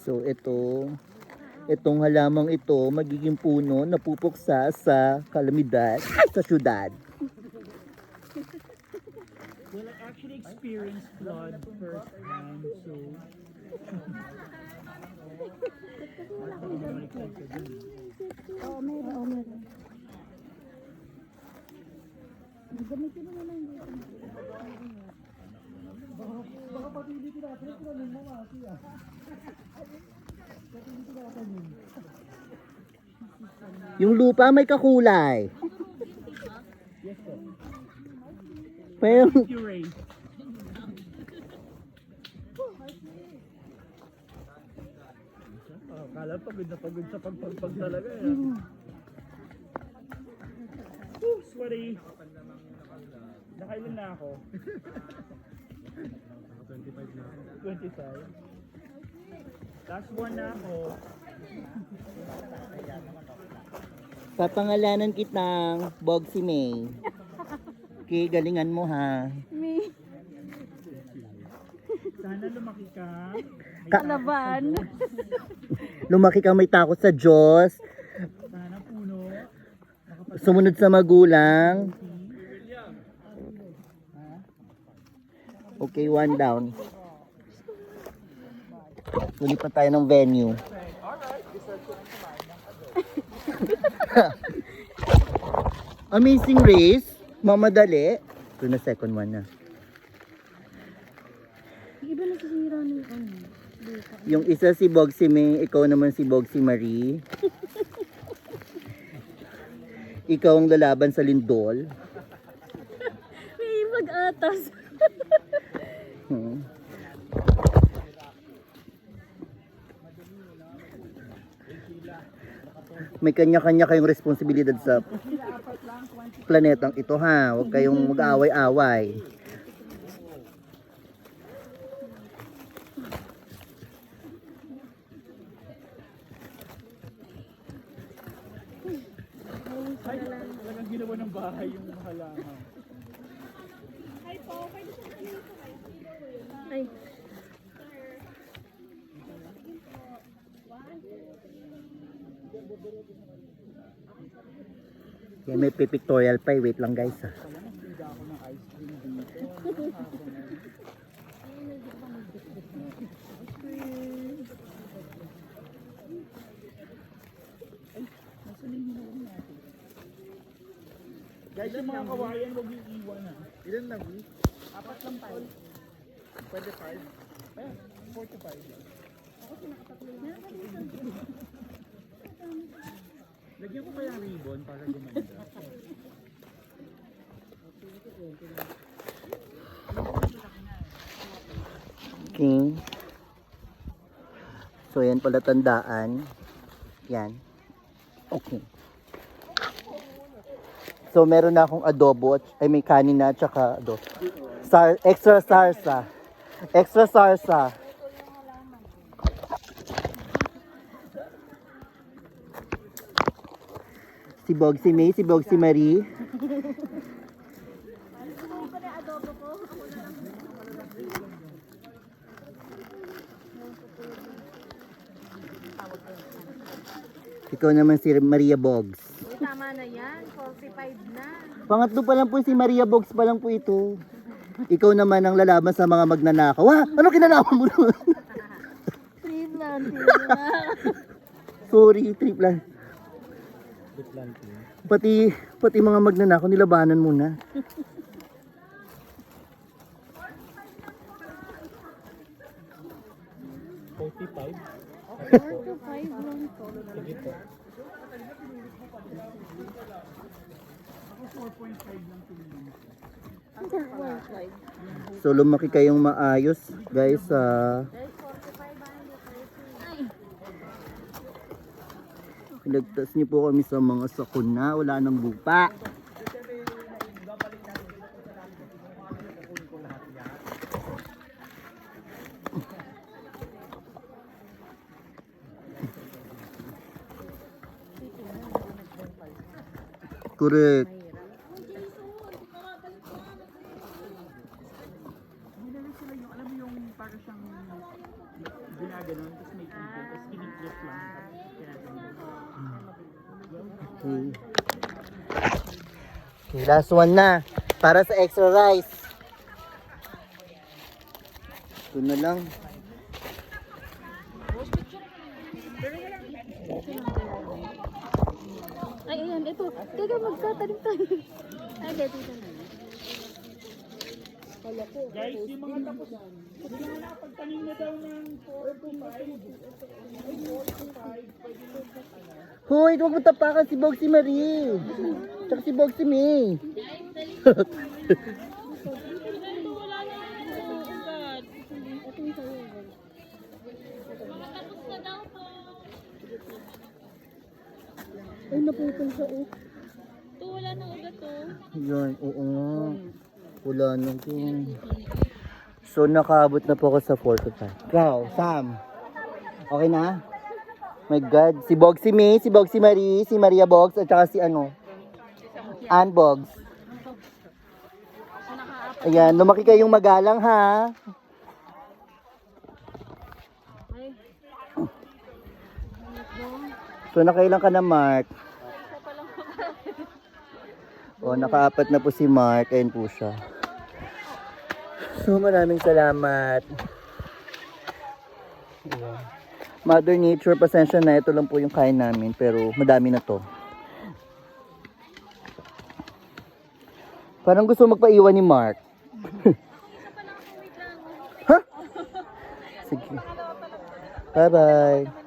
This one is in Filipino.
So itong halamang ito magiging puno na pupuksa sa kalamidad sa syudad. Well, I actually experienced flood firsthand, so... Oo, meron. Gamitin mo lang dito. Baka pati hindi natin mo kasi ah. Yung lupa may kakulay. Yes, sir. Pero Curate. Kala pagod na pagod sa pagpagpag talaga eh. Sweaty. Nakailan na ako? 25 na ako. 25? Last one na ako. papangalanan kitang Bogsy May. Okay, galingan mo ha. Me. Sana lumaki ka. Kalaban. Lumaki kang may takot sa Diyos. Sana puno. Sumunod sa magulang. Okay, one down. Sulipat tayo ng venue. Amazing Race. Mamadali. Ito na second one na. Iba nasisira ng ano. Yung isa si Bogsy May, ikaw naman si Bogsy Marie. Ikaw ang lalaban sa lindol. May mag-atas. Hmm. May kanya-kanya kayong responsibilidad sa planetang ito ha. Huwag kayong mag-aaway-away. Ay, talagang ginawa ng bahay yung halaman. Ay. Yan, may pictorial pa. Wait lang guys ha. Hindi ako ng ice cream dito. Guys, yung mga kawayan, huwag yung iwan ha. Ilan na we? 4 lang tayo. Pwede 5? Eh, 4 to 5. Lagyan ko kaya ang ribbon para gumanda. Okay. So yan pala tandaan. Yan. Okay. So meron na akong adobo, ay may kanin na at saka adobo. Extra sarsa. Extra sarsa. Si Bogsy May, si Bogsy Marie. Ikaw naman si Maria Bogs. Tama na yan. 45 na. Pangatlo pa lang po si Maria Bogs pa lang po ito. Ikaw naman ang lalaban sa mga magnanakaw. Ha? Ano kinalaman mo naman? Trip lang. Sorry, trip lang. Pati mga magnanakaw nilabanan muna. $45? 4 to 5 lang to. Sige po. Ako 4.5 lang tingin. 4.5. So lumaki kayong maayos, guys. Pinagtas niyo po kami sa mga sakuna, wala nang lupa. Correct. Hindi na sila yung, alam mo yung para siyang ginaganon, tapos may tubig, tapos kiniklip lang, tapos ginaganon. Okay. Okay, last one na. Para sa extra rice. Ito na lang. Ay, ayan, ito. Teka, magtatanim tayo. Ay, dito na. Guys, yung mga tapos, hindi na nakapagtanim na daw ng 4 to 5. Ay, 4 to 5, pwede mo sa Hoy, huwag mo tapakan si Bogsy Marie. Tsaka si Bogsy May. Ay, naputol siya, oh. Ito, wala nang ugat, oh. Yan, oo nga. Wala na to. So, nakaabot na po ako sa 4 to 5. Ikaw, Sam. Okay na? My God. Si Bogsy May, si Bogsy Marie, si Maria Bogs, at saka si ano? Ann Bogs. Ayan, lumaki kayong magalang ha. So, nakailan ka na, Mark? O, nakaapat na po si Mark. Ayun po siya. So, maraming salamat. Ayan. Mother Nature, pasensya na. Ito lang po yung kain namin. Pero, madami na to. Parang gusto magpaiwan ni Mark. Ha? Sige. Bye-bye.